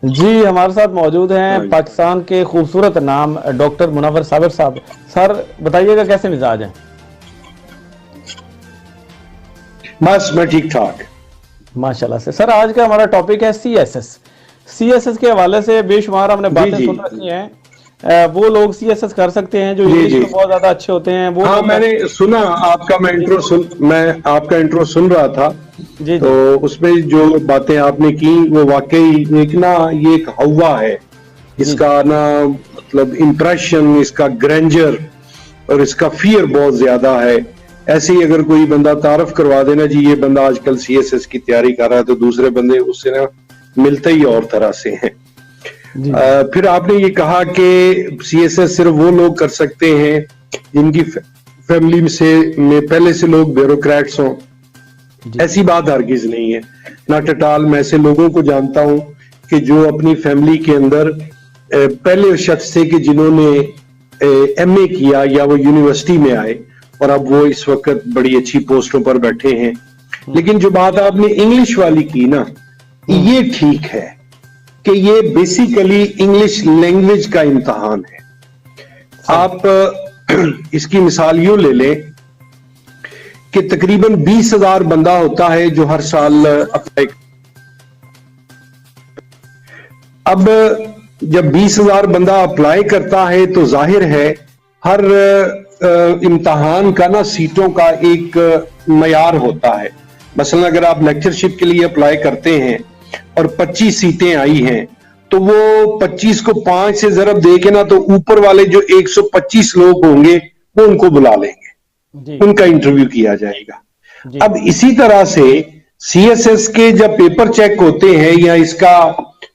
जी हमारे साथ मौजूद हैं पाकिस्तान के खूबसूरत नाम डॉक्टर मुनव्वर साबिर साहब। सर बताइएगा कैसे मिजाज हैं? बस मैं ठीक ठाक माशाल्लाह से। सर आज का हमारा टॉपिक है सीएसएस के हवाले से बेशुमार हमने बातें सुन रखी हैं। वो लोग सीएसएस कर सकते हैं जो इंग्लिश में बहुत ज्यादा अच्छे होते हैं वो। हाँ, मैंने सुना आपका, मैं आपका इंट्रो सुन रहा था। जी तो जी उसमें जो बातें आपने की वो वाकई एक ना, ये एक हवा है इसका ना, मतलब इम्प्रेशन, इसका ग्रैंडर और इसका फियर बहुत ज्यादा है। ऐसे ही अगर कोई बंदा तारफ करवा देना जी ये बंदा आजकल सीएसएस की तैयारी कर रहा है, तो दूसरे बंदे उससे ना मिलते ही और तरह से हैं। फिर आपने ये कहा कि सीएसएस सिर्फ वो लोग कर सकते हैं जिनकी फैमिली में पहले से लोग ब्यूरोक्रेट्स हों। ऐसी बात हरगिज नहीं है, नॉट एट ऑल। मैं ऐसे लोगों को जानता हूं कि जो अपनी फैमिली के अंदर पहले शख्स थे कि जिन्होंने एमए किया या वो यूनिवर्सिटी में आए और अब वो इस वक्त बड़ी अच्छी पोस्टों पर बैठे हैं। लेकिन जो बात आपने इंग्लिश वाली की ना, ये ठीक है कि ये बेसिकली इंग्लिश लैंग्वेज का इम्तहान है। आप इसकी मिसाल यूं ले लें कि तकरीबन 20,000 बंदा होता है जो हर साल अप्लाई। अब जब 20,000 बंदा अप्लाई करता है तो जाहिर है हर इम्तहान का ना सीटों का एक मयार होता है। मसलन अगर आप लेक्चरशिप के लिए अप्लाई करते हैं और 25 सीटें आई हैं तो वो 25 को 5 से जरब दे के ना, तो ऊपर वाले जो 125 लोग होंगे वो उनको बुला लेंगे, उनका इंटरव्यू किया जाएगा। अब इसी तरह से सीएसएस के जब पेपर चेक होते हैं या इसका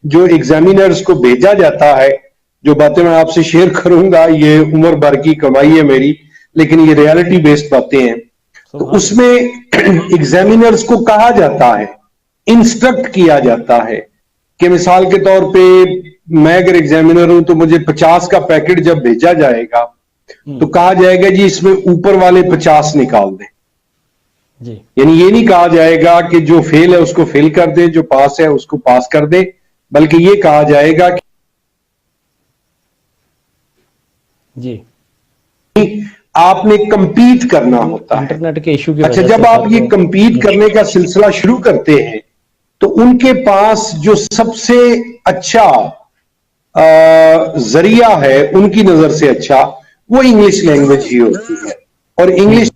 जो एग्जामिनर्स को भेजा जाता है, जो बातें मैं आपसे शेयर करूंगा ये उम्र भर की कमाई है मेरी, लेकिन ये रियलिटी बेस्ड बातें हैं। तो उसमें एग्जामिनर्स को कहा जाता है, इंस्ट्रक्ट किया जाता है कि मिसाल के तौर पे मैं अगर एग्जामिनर हूं तो मुझे 50 का पैकेट जब भेजा जाएगा तो कहा जाएगा जी इसमें ऊपर वाले 50 निकाल दें। यानी ये नहीं कहा जाएगा कि जो फेल है उसको फेल कर दे, जो पास है उसको पास कर दे, बल्कि ये कहा जाएगा कि आपने कंपीट करना होता है। इंटरनेट के इशू की अच्छा, जब आप ये कंपीट करने का सिलसिला शुरू करते हैं तो उनके पास जो सबसे अच्छा जरिया है उनकी नजर से अच्छा वो इंग्लिश लैंग्वेज ही होती है। और इंग्लिश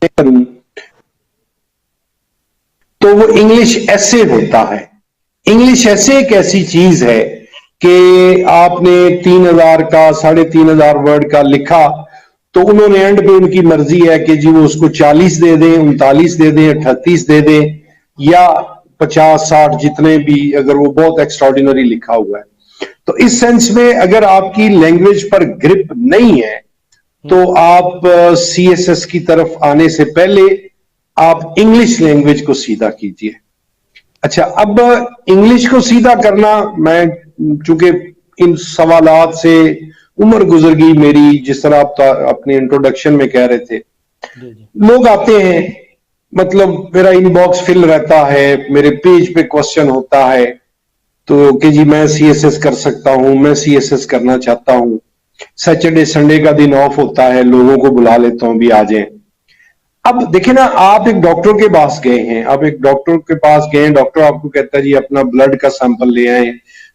तो वो इंग्लिश ऐसे होता है। इंग्लिश ऐसे एक ऐसी चीज है कि आपने 3,000 का 3,500 वर्ड का लिखा तो उन्होंने एंड पे उनकी मर्जी है कि जी वो उसको 40 दे दें, 39 दे दें, 38 दे दें या 50-60 जितने भी, अगर वो बहुत एक्स्ट्राऑर्डिनरी लिखा हुआ है। तो इस सेंस में अगर आपकी लैंग्वेज पर ग्रिप नहीं है तो आप सीएसएस की तरफ आने से पहले आप इंग्लिश लैंग्वेज को सीधा कीजिए। अच्छा, अब इंग्लिश को सीधा करना, मैं चूंकि इन सवालात से उम्र गुजर गई मेरी, जिस तरह आप अपने इंट्रोडक्शन में कह रहे थे, लोग आते हैं, मतलब मेरा इनबॉक्स फिल रहता है, मेरे पेज पे क्वेश्चन होता है तो कि जी मैं सीएसएस कर सकता हूं, मैं सीएसएस करना चाहता हूं। सैटरडे संडे का दिन ऑफ होता है, लोगों को बुला लेता हूं भी आ जाएं। अब देखिए ना, आप एक डॉक्टर के पास गए हैं, आप एक डॉक्टर के पास गए हैं, डॉक्टर आपको कहता है जी अपना ब्लड का सैंपल ले आए,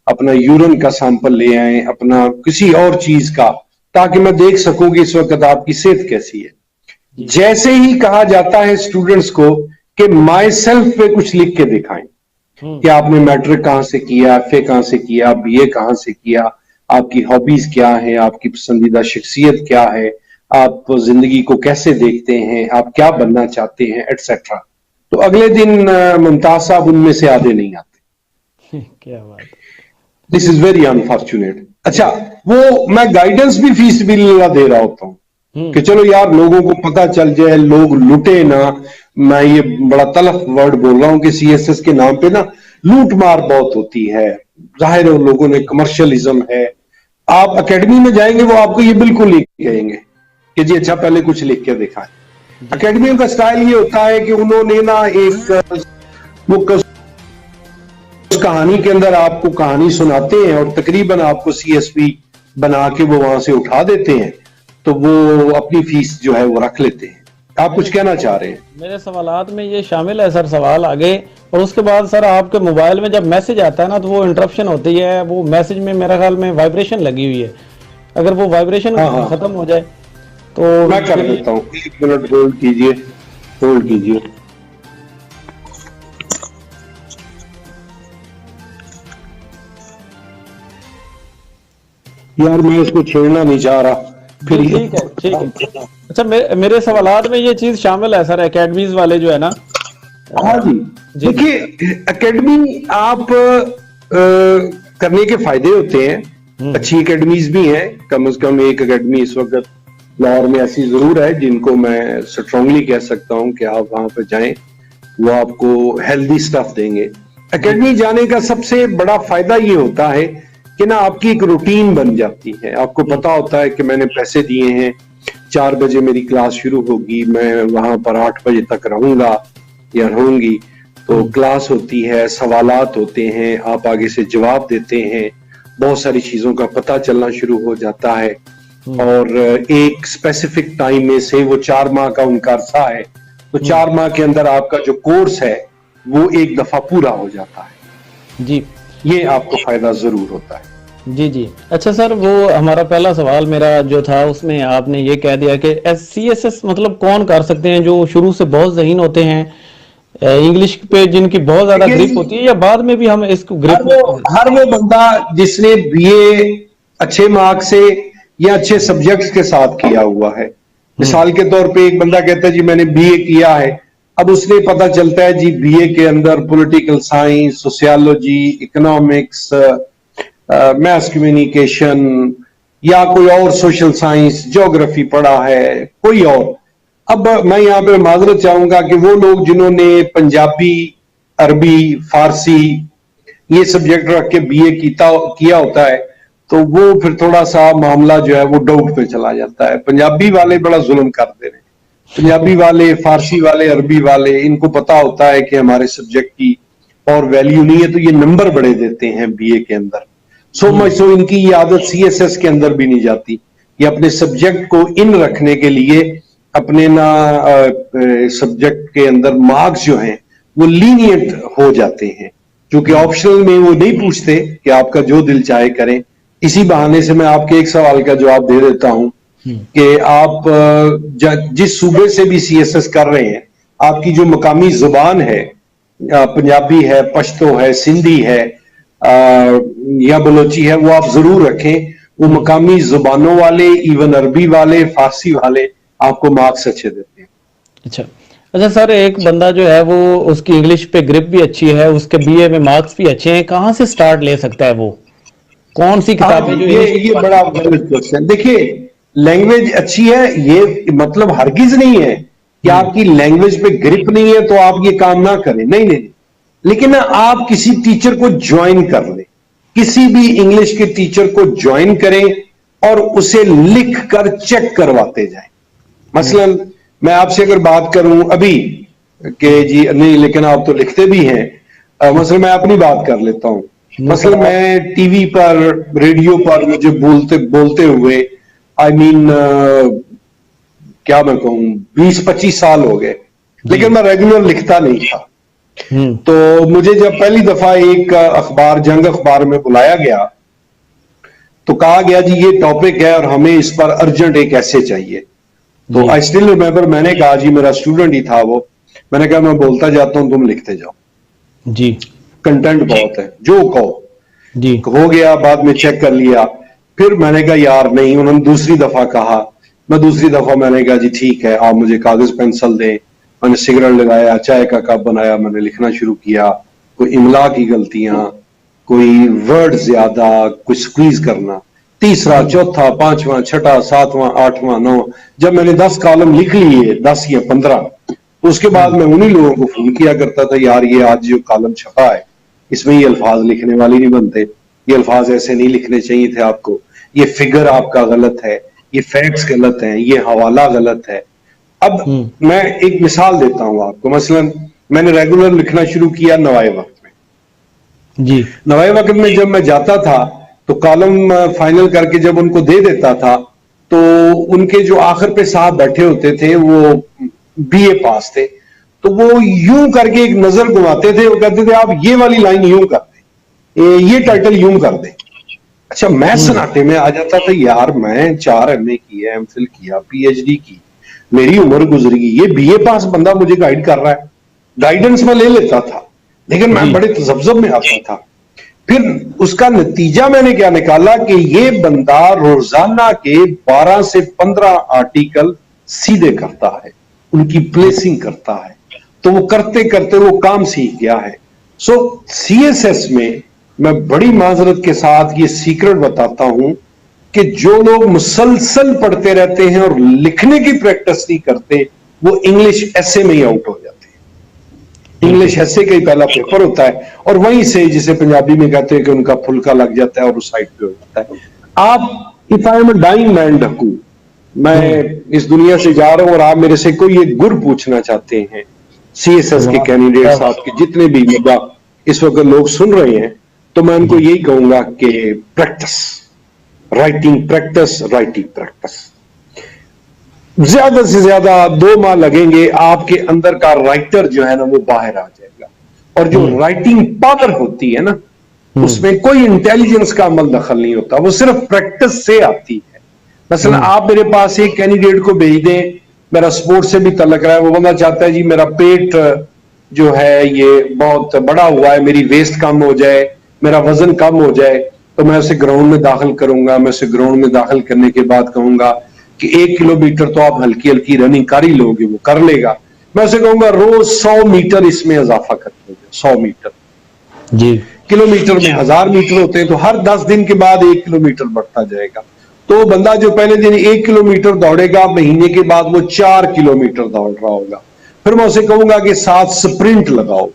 अपना यूरिन का सैंपल ले आए, अपना किसी और चीज का, ताकि मैं देख सकूं कि इस वक्त आपकी सेहत कैसी है। जैसे ही कहा जाता है स्टूडेंट्स को कि माई सेल्फ पे कुछ लिख के दिखाएं कि आपने मैट्रिक कहां से किया, एफए कहां से किया, बीए कहां से किया, आपकी हॉबीज क्या है, आपकी पसंदीदा शख्सियत क्या है, आप जिंदगी को कैसे देखते हैं, आप क्या बनना चाहते हैं, एटसेट्रा। तो अगले दिन मुमताज साहब उनमें से आधे नहीं आते। क्या बात, दिस इज वेरी अनफॉर्चुनेट। अच्छा, वो मैं गाइडेंस भी फीस भी दे रहा होता हूं कि चलो यार लोगों को पता चल जाए, लोग लुटे ना। मैं ये बड़ा तलख वर्ड बोल रहा हूं कि सीएसएस के नाम पे ना लूट मार बहुत होती है। जाहिर है उन लोगों ने कमर्शियलिज्म है। आप एकेडमी में जाएंगे वो आपको ये बिल्कुल नहीं कहेंगे कि जी अच्छा पहले कुछ लिख के दिखाएं। एकेडमियों का स्टाइल ये होता है कि उन्होंने ना एक वो कहानी के अंदर आपको कहानी सुनाते हैं और तकरीबन आपको सीएसपी बना के वो वहां से उठा देते हैं, तो वो अपनी फीस जो है वो रख लेते हैं। आप कुछ कहना चाह रहे हैं? मेरे सवालात में ये शामिल है सर, सवाल आगे। और उसके बाद सर आपके मोबाइल में जब मैसेज आता है ना, तो वो इंटरप्शन होती है, वो मैसेज में मेरे ख्याल में वाइब्रेशन लगी हुई है। अगर वो वाइब्रेशन खत्म हो जाए तो मैं कर देता हूँ। 1 मिनट होल्ड कीजिए, होल्ड कीजिए। यार मैं इसको छेड़ना नहीं चाह रहा, फिर ठीक है, ठीक है। अच्छा, मेरे सवालात में ये चीज शामिल है सर, एकेडमीज वाले जो है ना। हाँ जी, देखिए एकेडमी आप करने के फायदे होते हैं। अच्छी एकेडमीज भी हैं, कम से कम एक एकेडमी इस वक्त लाहौर में ऐसी जरूर है जिनको मैं स्ट्रांगली कह सकता हूं कि आप वहां पर जाएं, वो आपको हेल्दी स्टफ देंगे। एकेडमी जाने का सबसे बड़ा फायदा ये होता है कि ना आपकी एक रूटीन बन जाती है। आपको पता होता है कि मैंने पैसे दिए हैं, 4 बजे मेरी क्लास शुरू होगी, मैं वहां पर 8 बजे तक रहूंगा या रहूंगी। तो क्लास होती है, सवालात होते हैं, आप आगे से जवाब देते हैं, बहुत सारी चीजों का पता चलना शुरू हो जाता है। और एक स्पेसिफिक टाइम में से वो 4 माह का उनका अरसा है, तो 4 माह के अंदर आपका जो कोर्स है वो एक दफा पूरा हो जाता है जी। ये आपको फायदा जरूर होता है। जी जी। अच्छा सर, वो हमारा पहला सवाल मेरा जो था उसमें आपने ये कह दिया कि CSS मतलब कौन कर सकते हैं जो शुरू से बहुत ज़हीन होते हैं इंग्लिश पे, जिनकी बहुत ज्यादा ग्रिप होती है, या बाद में भी हम इसको ग्रिप? हर वो बंदा जिसने बीए अच्छे मार्क्स से या अच्छे सब्जेक्ट्स के साथ किया हुआ है। मिसाल के तौर पे एक बंदा कहता है जी मैंने बीए किया है, अब उसने पता चलता है जी बीए के अंदर political science, sociology, economics, maths communication या कोई और सोशल साइंस, ज्योग्राफी पढ़ा है, कोई और। अब मैं यहाँ पे माजरत चाहूंगा कि वो लोग जिन्होंने पंजाबी, अरबी, फारसी ये सब्जेक्ट रख के बीए किया होता है, तो वो फिर थोड़ा सा मामला जो है वो डाउट पे चला जाता है। पंजाबी वाले बड़ा जुल्म करते हैं, पंजाबी वाले, फारसी वाले, अरबी वाले, इनको पता होता है कि हमारे सब्जेक्ट की और वैल्यू नहीं है, तो ये नंबर बड़े देते हैं बीए के अंदर। सो मच सो इनकी ये आदत सीएसएस के अंदर भी नहीं जाती। ये अपने सब्जेक्ट को इन रखने के लिए अपने ना सब्जेक्ट के अंदर मार्क्स जो हैं वो लीनियंट हो जाते हैं, क्योंकि ऑप्शनल में वो नहीं पूछते कि आपका जो दिल चाहे करें। इसी बहाने से मैं आपके एक सवाल का जवाब दे देता हूं कि आप जिस सूबे से भी सीएसएस कर रहे हैं, आपकी जो मकामी जुबान है, पंजाबी है, पश्तो है, सिंधी है या बलोची है, वो आप जरूर रखें। वो मकामी जुबानों वाले, इवन अरबी वाले, फारसी वाले आपको मार्क्स अच्छे देते हैं। अच्छा अच्छा सर, एक बंदा जो है वो उसकी इंग्लिश पे ग्रिप भी अच्छी है, उसके बीए में मार्क्स भी अच्छे हैं, कहाँ से स्टार्ट ले सकता है? वो कौन सी किताबें जो ये बड़ा वैलिड क्वेश्चन। देखिए लैंग्वेज अच्छी है ये मतलब हरगिज नहीं है कि आपकी लैंग्वेज पे ग्रिप नहीं है तो आप ये काम ना करें, नहीं नहीं, लेकिन आप किसी टीचर को ज्वाइन कर लें, किसी भी इंग्लिश के टीचर को ज्वाइन करें और उसे लिख कर चेक करवाते जाएं। मसलन मैं आपसे अगर बात करूं अभी कि जी नहीं, लेकिन आप तो लिखते भी हैं, मसलन मैं अपनी बात कर लेता हूं। मसलन मैं टीवी पर, रेडियो पर मुझे बोलते हुए क्या मैं कहूं 20-25 साल हो गए, लेकिन मैं रेगुलर लिखता नहीं था। तो मुझे जब पहली दफा एक अखबार, जंग अखबार में बुलाया गया, तो कहा गया जी ये टॉपिक है और हमें इस पर अर्जेंट एक ऐसे चाहिए। तो आई स्टिल रिमेंबर, मैंने कहा जी, मेरा स्टूडेंट ही था वो, मैंने कहा मैं बोलता जाता हूं, तुम लिखते जाओ जी, कंटेंट बहुत है, जो कहो जी। हो गया, बाद में चेक कर लिया, फिर मैंने कहा यार नहीं, उन्होंने दूसरी दफा कहा, दूसरी दफा मैंने कहा जी ठीक है, आप मुझे कागज पेंसिल दें। मैंने सिगरेट लगाया, चाय का कप बनाया, मैंने लिखना शुरू किया। कोई इमला की गलतियां, कोई वर्ड ज्यादा, कोई स्क्वीज करना, तीसरा, चौथा, पांचवा, छठा, सातवां, आठवां, 9, जब मैंने 10 कॉलम लिख लिए, 10 या 15, तो उसके बाद मैं उन्हीं लोगों को फोन किया करता था, यार ये आज जो कॉलम छपा है इसमें ये अल्फाज लिखने वाले नहीं बनते, ये अल्फाज ऐसे नहीं लिखने चाहिए थे आपको, ये फिगर आपका गलत है, ये फैक्ट्स गलत हैं, ये हवाला गलत है। अब मैं एक मिसाल देता हूं आपको। मसलन मैंने रेगुलर लिखना शुरू किया नवाए वक्त में, जी नवाए वक्त में जब मैं जाता था तो कॉलम फाइनल करके जब उनको दे देता था तो उनके जो आखिर पे साहब बैठे होते थे वो बीए पास थे, तो वो यूं करके एक नजर घुमाते थे, वो कहते थे आप ये वाली लाइन यूं कर दें, ये टाइटल यूं कर दें। अच्छा, मैं हम्म सन्नाटे में आ जाता था, यार मैं 4 एमए किया, एमफिल किया, पीएचडी की, मेरी उम्र गुजर गई, ये बीए पास बंदा मुझे गाइड कर रहा है। गाइडेंस में ले लेता था, लेकिन मैं जी बड़े तजब्जब में आता था। फिर उसका नतीजा मैंने क्या निकाला कि ये बंदा रोजाना के 12 से 15 आर्टिकल सीधे करता है, उनकी प्लेसिंग करता है, तो वो करते करते वो काम सीख गया है। सो सीएसएस में मैं बड़ी माजरत के साथ ये सीक्रेट बताता हूं कि जो लोग मुसलसल पढ़ते रहते हैं और लिखने की प्रैक्टिस नहीं करते, वो इंग्लिश ऐसे में ही आउट हो जाते हैं। बिल्कुल इंग्लिश ऐसे का ही पहला पेपर होता है और वहीं से, जिसे पंजाबी में कहते हैं कि उनका फुलका लग जाता है और उस साइड पे हो जाता है। आप, if I am dying man ढकू, मैं हम्म इस दुनिया से जा रहा हूं और आप मेरे से कोई एक गुर पूछना चाहते हैं, सीएसएस के वाह क्या कैंडिडेट्स बात आपके जितने भी इस वक्त लोग सुन रहे हैं, तो मैं उनको जी यही कहूंगा कि प्रैक्टिस, राइटिंग प्रैक्टिस, ज्यादा से ज्यादा 2 माह लगेंगे, आपके अंदर का राइटर जो है ना वो बाहर आ जाएगा। और जो हम्म राइटिंग पावर होती है ना, हम्म उसमें कोई इंटेलिजेंस का अमल दखल नहीं होता, वो सिर्फ प्रैक्टिस से आती है। मसलन हम्म आप मेरे पास एक कैंडिडेट को भेज दें, मेरा स्पोर्ट्स से भी तल्लक रहा है, वो बंदा चाहता है जी मेरा पेट जो है ये बहुत बड़ा हुआ है, मेरी वेस्ट कम हो जाए, मेरा वजन कम हो जाए, तो मैं उसे ग्राउंड में दाखिल करूंगा। मैं उसे ग्राउंड में दाखिल करने के बाद कहूंगा कि 1 किलोमीटर तो आप हल्की हल्की रनिंग कर ही लोगे, वो कर लेगा। मैं उसे कहूंगा रोज 100 मीटर इसमें इजाफा कर लोगे, 100 मीटर। जी किलोमीटर में 1000 मीटर होते हैं, तो हर 10 दिन के बाद 1 किलोमीटर बढ़ता जाएगा। तो बंदा जो पहले दिन 1 किलोमीटर दौड़ेगा, महीने के बाद वो 4 किलोमीटर दौड़ रहा होगा। फिर मैं उसे कहूंगा कि 7 स्प्रिंट लगाओ,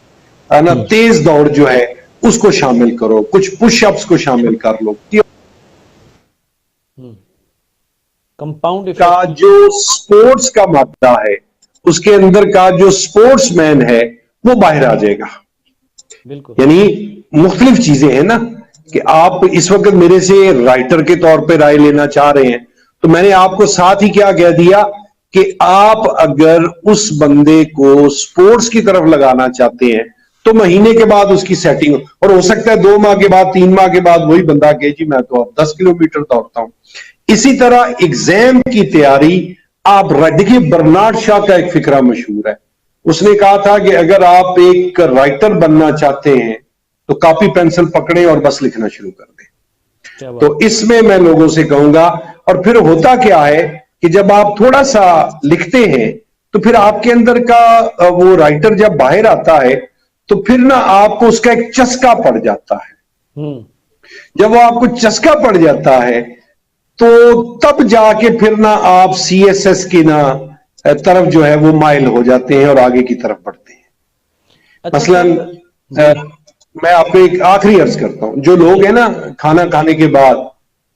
है ना, हम्म तेज दौड़ जो है उसको शामिल करो, कुछ पुशअप्स को शामिल कर लो। हम्म कंपाउंड का इफेक्ट जो स्पोर्ट्स का मादा है, उसके अंदर का जो स्पोर्ट्समैन है, वो बाहर आ जाएगा। बिल्कुल यानी मुख्तलिफ चीजें हैं ना, कि आप इस वक्त मेरे से राइटर के तौर पे राय लेना चाह रहे हैं, तो मैंने आपको साथ ही क्या कह दिया कि आप अगर उस बंदे को स्पोर्ट्स की तरफ लगाना चाहते हैं, तो महीने के बाद उसकी सेटिंग, और हो सकता है 2 माह के बाद, 3 माह के बाद वही बंदा कहे जी मैं तो अब 10 किलोमीटर दौड़ता हूं। इसी तरह एग्जाम की तैयारी आप, देखिए बर्नार्ड शॉ का एक फिक्रा मशहूर है, उसने कहा था कि अगर आप एक राइटर बनना चाहते हैं तो कॉपी पेंसिल पकड़े और बस लिखना शुरू कर दें। क्या बात तो इसमें मैं लोगों से कहूंगा, और फिर होता क्या है कि जब आप थोड़ा सा लिखते हैं तो फिर आपके अंदर का वो राइटर जब बाहर आता है, तो फिर ना आपको उसका एक चस्का पड़ जाता है। हम्म जब वो आपको चस्का पड़ जाता है, तो तब जाके फिर ना आप सीएसएस की ना तरफ जो है वो माइल हो जाते हैं और आगे की तरफ बढ़ते हैं। अच्छा मसलन सर जी मैं आपको एक आखिरी अर्ज करता हूं, जो लोग हैं ना खाना खाने के बाद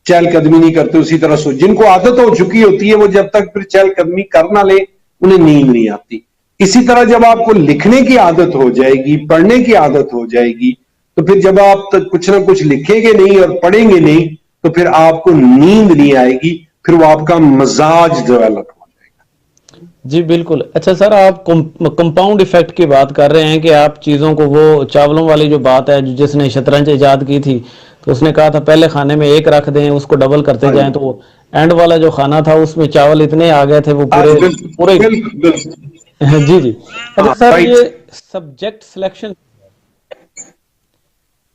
चहलकदमी नहीं करते, उसी तरह सो, जिनको आदत हो चुकी होती है, वो जब तक फिर चहलकदमी कर ना ले, उन्हें नींद नहीं आती। इसी तरह जब आपको लिखने की आदत हो जाएगी, पढ़ने की आदत हो जाएगी, तो फिर जब आप तक कुछ ना कुछ लिखेंगे नहीं और पढ़ेंगे नहीं, तो फिर आपको नींद नहीं आएगी, फिर वो आपका मजाज डेवलप हो जाएगा। जी बिल्कुल। अच्छा सर, आप कंपाउंड इफेक्ट की बात कर रहे हैं कि आप चीज़ों को, वो चावलों वाली जो बात है, जिसने शतरंज इजाद की थी, तो उसने कहा था पहले खाने में एक रख दें, उसको डबल करते हाँ जाएं, जी, तो वो एंड वाला जो खाना था उसमें चावल इतने आ गए थे वो हाँ पूरे बिल्कुल पूरे बिल्कुल बिल्कुल, जी जी। अच्छा हाँ सर, राइट। ये सब्जेक्ट सिलेक्शन,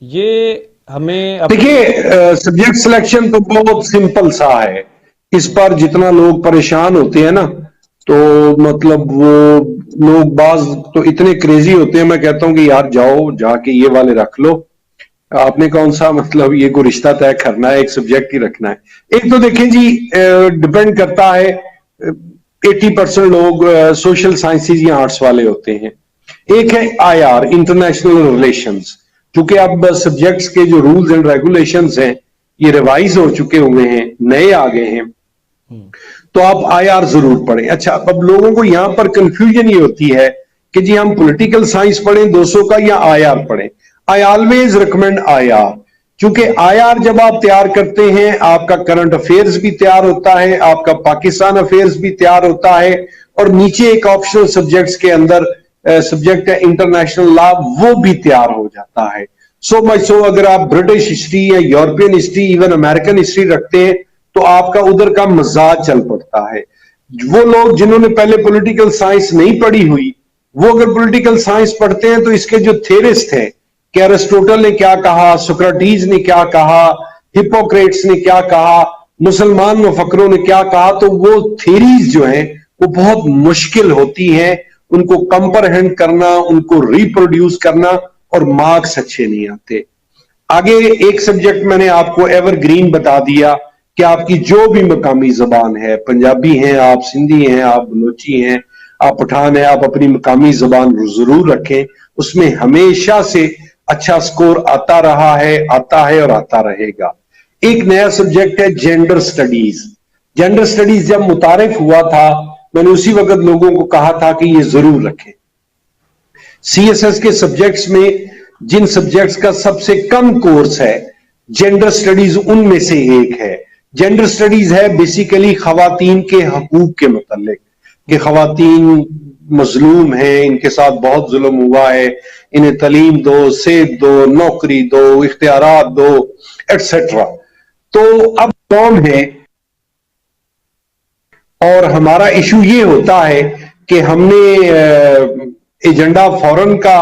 ये हमें अपने देखिए सब्जेक्ट सिलेक्शन तो बहुत सिंपल सा है, इस पर जितना लोग परेशान होते हैं ना, तो मतलब वो लोग बाज तो इतने क्रेजी होते हैं, मैं कहता हूं कि यार जाओ जाके ये वाले रख लो। आपने कौन सा मतलब ये को रिश्ता तय करना है, एक सब्जेक्ट ही रखना है। एक तो देखें जी, डिपेंड करता है, 80% लोग सोशल साइंसेज या आर्ट्स वाले होते हैं। एक है आईआर, इंटरनेशनल रिलेशंस, क्योंकि अब सब्जेक्ट्स के जो रूल्स एंड रेगुलेशंस हैं ये रिवाइज हो चुके हुए हैं, नए आ गए हैं, तो आप आईआर जरूर पढ़ें। अच्छा, अब लोगों को यहां पर कंफ्यूजन ये होती है कि जी हम पॉलिटिकल साइंस पढ़ें 200 का या आईआर पढ़ें। आई ऑलवेज रिकमेंड IR, क्योंकि IR जब आप तैयार करते हैं आपका करंट अफेयर्स भी तैयार होता है, आपका पाकिस्तान अफेयर्स भी तैयार होता है, और नीचे एक ऑप्शनल सब्जेक्ट्स के अंदर सब्जेक्ट है इंटरनेशनल लॉ, वो भी तैयार हो जाता है। सो मच सो अगर आप ब्रिटिश हिस्ट्री या European history even American history रखते हैं तो आपका उधर का मजाज चल पड़ता है। वो लोग जिन्होंने पहले पॉलिटिकल साइंस नहीं पढ़ी हुई, वो अगर पॉलिटिकल साइंस पढ़ते हैं तो इसके जो थेरिस्ट हैं कि अरिस्टोटल ने क्या कहा, सोक्रेटिस ने क्या कहा, हिपोक्रेट्स ने क्या कहा, मुसलमान मुफक्करों ने क्या कहा, तो वो थेरीज जो हैं वो बहुत मुश्किल होती हैं, उनको कंप्रहेंड करना, उनको रिप्रोड्यूस करना, और मार्क्स अच्छे नहीं आते। आगे एक सब्जेक्ट मैंने आपको एवरग्रीन बता दिया कि आपकी जो भी मकामी जबान है, पंजाबी हैं आप, सिंधी हैं आप, बलोची हैं आप, पठान है आप, अपनी मकामी जबान जरूर रखें, उसमें हमेशा से अच्छा स्कोर आता रहा है, आता है और आता रहेगा। एक नया सब्जेक्ट है जेंडर स्टडीज। जेंडर स्टडीज जब मुतारिफ हुआ था मैंने उसी वक्त लोगों को कहा था कि ये जरूर रखें। CSS के सब्जेक्ट्स में जिन सब्जेक्ट्स का सबसे कम कोर्स है जेंडर स्टडीज उनमें से एक है। जेंडर स्टडीज है बेसिकली खवातीन के हकूक के मुतालिक, कि खवातीन मजलूम हैं, इनके साथ बहुत जुल्म हुआ है, इन्हें तालीम दो, सेहत दो, नौकरी दो, इख्तियारात दो, एटसेट्रा। तो अब कौन है, और हमारा इशू ये होता है कि हमने एजेंडा फॉरेन का,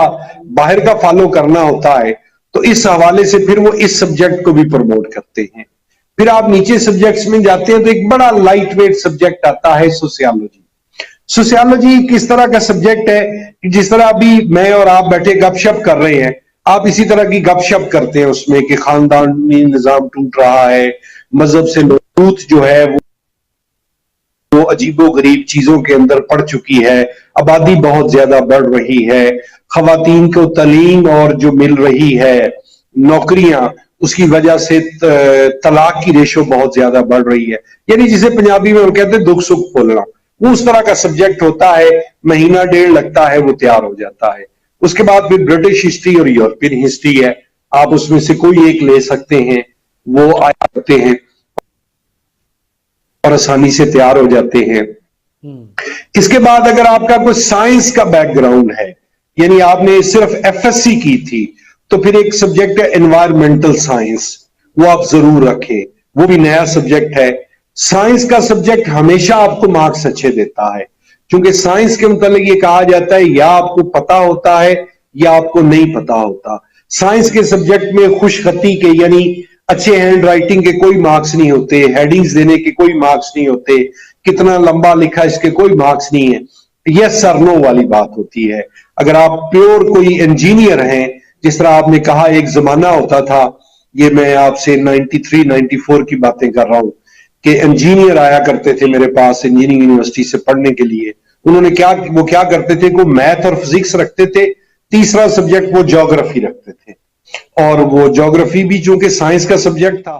बाहर का फॉलो करना होता है, तो इस हवाले से फिर वो इस सब्जेक्ट को भी प्रमोट करते हैं। फिर आप नीचे सब्जेक्ट्स में जाते हैं तो एक बड़ा लाइट वेट सब्जेक्ट आता है सोशियोलॉजी। सोशियोलॉजी किस तरह का सब्जेक्ट है कि जिस तरह अभी मैं और आप बैठे गपशप कर रहे हैं, आप इसी तरह की गपशप करते हैं उसमें कि खानदानी निजाम टूट रहा है, मजहब से नफरत जो है वो अजीबो गरीब चीजों के अंदर पड़ चुकी है, आबादी बहुत ज्यादा बढ़ रही है, खवातीन को तालीम और जो मिल रही है नौकरियां, उसकी वजह से तलाक की रेशो बहुत ज्यादा बढ़ रही है, यानी जिसे पंजाबी में हम कहते हैं दुख सुख बोलना, वो उस तरह का सब्जेक्ट होता है। महीना डेढ़ लगता है वो तैयार हो जाता है। उसके बाद फिर ब्रिटिश हिस्ट्री और यूरोपियन हिस्ट्री है, आप उसमें से कोई एक ले सकते हैं, वो आ जाते हैं और आसानी से तैयार हो जाते हैं। इसके बाद अगर आपका कोई साइंस का बैकग्राउंड है, यानी आपने सिर्फ FSC की थी, तो फिर एक सब्जेक्ट है एनवायरमेंटल साइंस, वो आप जरूर रखें, वो भी नया सब्जेक्ट है। साइंस का सब्जेक्ट हमेशा आपको मार्क्स अच्छे देता है, क्योंकि साइंस के मुतालिक ये कहा जाता है या आपको पता होता है या आपको नहीं पता होता। साइंस के सब्जेक्ट में खुशखती के यानी अच्छे हैंड राइटिंग के कोई मार्क्स नहीं होते, हेडिंग्स देने के कोई मार्क्स नहीं होते, कितना लंबा लिखा इसके कोई मार्क्स नहीं है, यस और नो वाली बात होती है। अगर आप प्योर कोई इंजीनियर हैं, जिस तरह आपने कहा एक जमाना होता था, ये मैं आपसे 93 94 की बातें कर रहा हूं, कि इंजीनियर आया करते थे मेरे पास इंजीनियरिंग यूनिवर्सिटी से पढ़ने के लिए, उन्होंने वो क्या करते थे, वो मैथ और फिजिक्स रखते थे, तीसरा सब्जेक्ट वो ज्योग्राफी रखते थे, और वो ज्योग्राफी भी चूंकि साइंस का सब्जेक्ट था